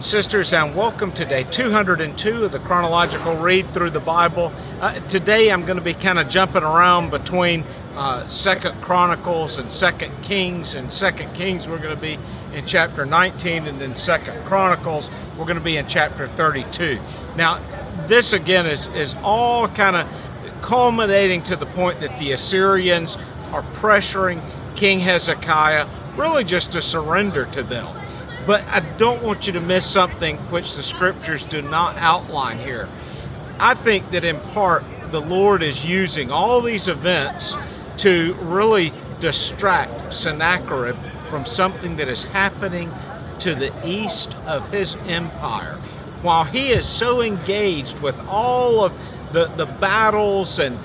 Sisters, and welcome to day 202 of the Chronological Read Through the Bible. Today I'm going to be kind of jumping around between 2nd Chronicles and 2nd Kings. And 2nd Kings we're going to be in chapter 19, and then 2nd Chronicles we're going to be in chapter 32. Now this again is all kind of culminating to the point that the Assyrians are pressuring King Hezekiah really just to surrender to them. But I don't want you to miss something which the scriptures do not outline here. I think that in part the Lord is using all these events to really distract Sennacherib from something that is happening to the east of his empire. While he is so engaged with all of the battles and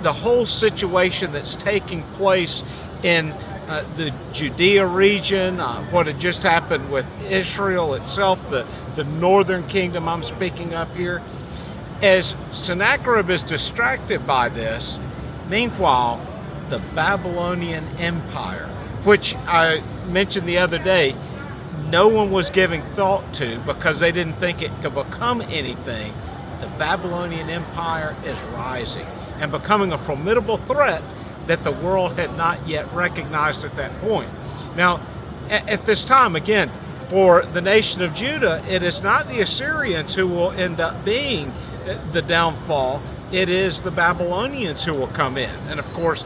the whole situation that's taking place in the Judea region, what had just happened with Israel itself, the northern kingdom I'm speaking of here. As Sennacherib is distracted by this, meanwhile, the Babylonian Empire, which I mentioned the other day, no one was giving thought to because they didn't think it could become anything. The Babylonian Empire is rising and becoming a formidable threat that the world had not yet recognized at that point. Now, at this time, again, for the nation of Judah, it is not the Assyrians who will end up being the downfall. It is the Babylonians who will come in. And of course,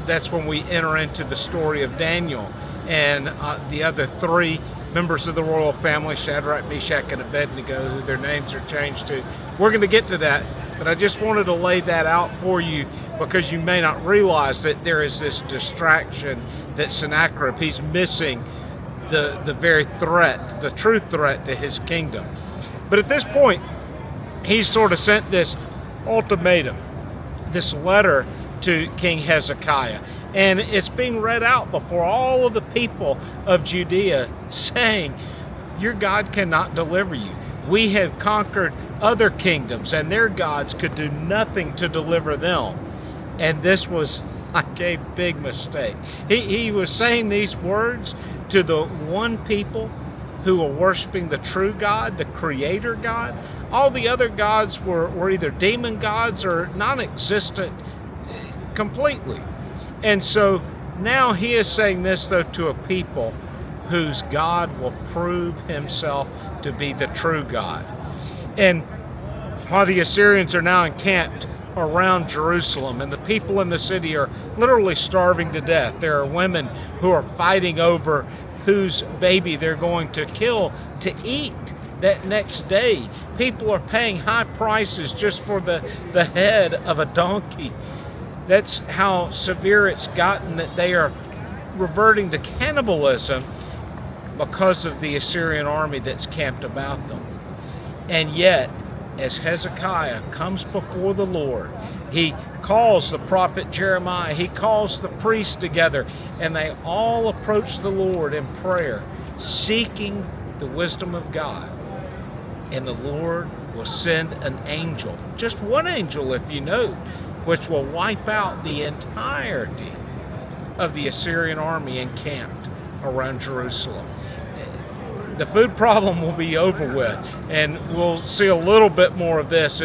that's when we enter into the story of Daniel and the other three members of the royal family, Shadrach, Meshach, and Abednego, who their names are changed to. We're going to get to that, but I just wanted to lay that out for you because you may not realize that there is this distraction that Sennacherib, he's missing the very threat, the true threat to his kingdom. But at this point, he's sort of sent this ultimatum, this letter to King Hezekiah. And it's being read out before all of the people of Judea saying, your God cannot deliver you. We have conquered other kingdoms and their gods could do nothing to deliver them. And this was like a big mistake. He was saying these words to the one people who were worshiping the true God, the creator God. All the other gods were either demon gods or non-existent completely. And so now he is saying this, though, to a people whose God will prove himself to be the true God. And while the Assyrians are now encamped around Jerusalem and the people in the city are literally starving to death, there are women who are fighting over whose baby they're going to kill to eat that next day. People are paying high prices just for the head of a donkey. That's how severe it's gotten that they are reverting to cannibalism because of the Assyrian army that's camped about them. And yet, as Hezekiah comes before the Lord, he calls the prophet Jeremiah, he calls the priests together, and they all approach the Lord in prayer, seeking the wisdom of God. And the Lord will send an angel, just one angel if you note, which will wipe out the entirety of the Assyrian army encamped around Jerusalem. The food problem will be over with, and we'll see a little bit more of this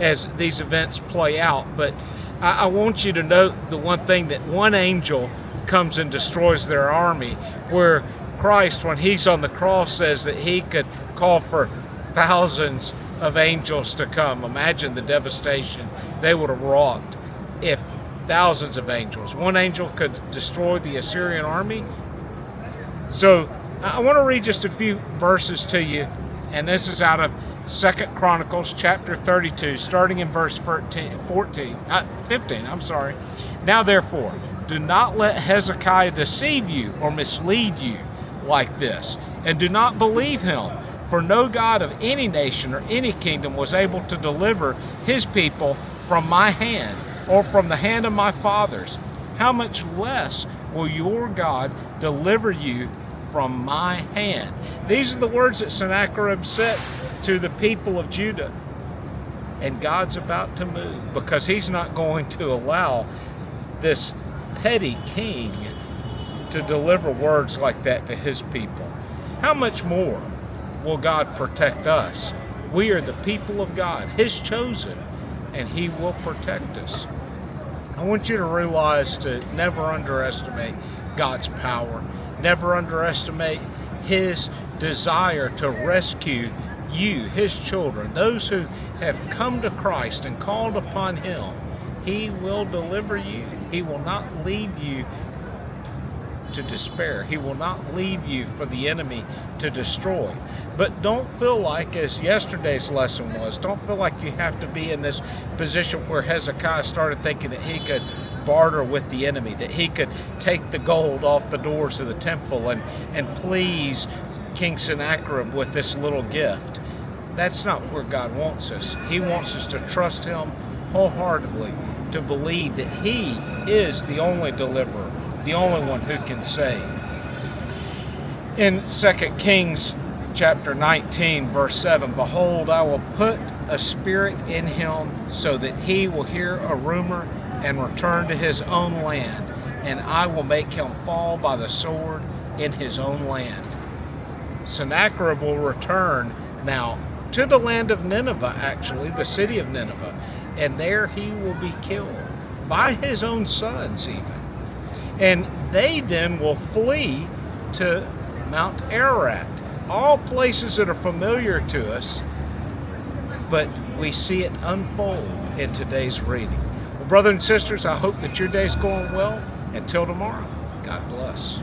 as these events play out. But I want you to note the one thing, that one angel comes and destroys their army, where Christ, when he's on the cross, says that he could call for thousands of angels to come. Imagine the devastation they would have wrought if thousands of angels, one angel could destroy the Assyrian army. So I want to read just a few verses to you, and this is out of 2nd Chronicles chapter 32, starting in verse 15. Now therefore, do not let Hezekiah deceive you or mislead you like this, and do not believe him. For no God of any nation or any kingdom was able to deliver his people from my hand or from the hand of my fathers. How much less will your God deliver you from my hand? These are the words that Sennacherib said to the people of Judah. And God's about to move because he's not going to allow this petty king to deliver words like that to his people. How much more will God protect us. We are the people of God, His chosen, and He will protect us. I want you to realize to never underestimate God's power, never underestimate His desire to rescue you, His children, those who have come to Christ and called upon Him. He will deliver you. He will not leave you to despair. He will not leave you for the enemy to destroy. But don't feel like, as yesterday's lesson was, don't feel like you have to be in this position where Hezekiah started thinking that he could barter with the enemy, that he could take the gold off the doors of the temple and please King Sennacherib with this little gift. That's not where God wants us. He wants us to trust Him wholeheartedly, to believe that He is the only deliverer, the only one who can save. In 2 Kings chapter 19, verse 7, "Behold, I will put a spirit in him so that he will hear a rumor and return to his own land, and I will make him fall by the sword in his own land." Sennacherib will return now to the land of Nineveh, actually, the city of Nineveh, and there he will be killed by his own sons even. And they then will flee to Mount Ararat, all places that are familiar to us, but we see it unfold in today's reading. Well, brothers and sisters, I hope that your day's going well. Until tomorrow, God bless.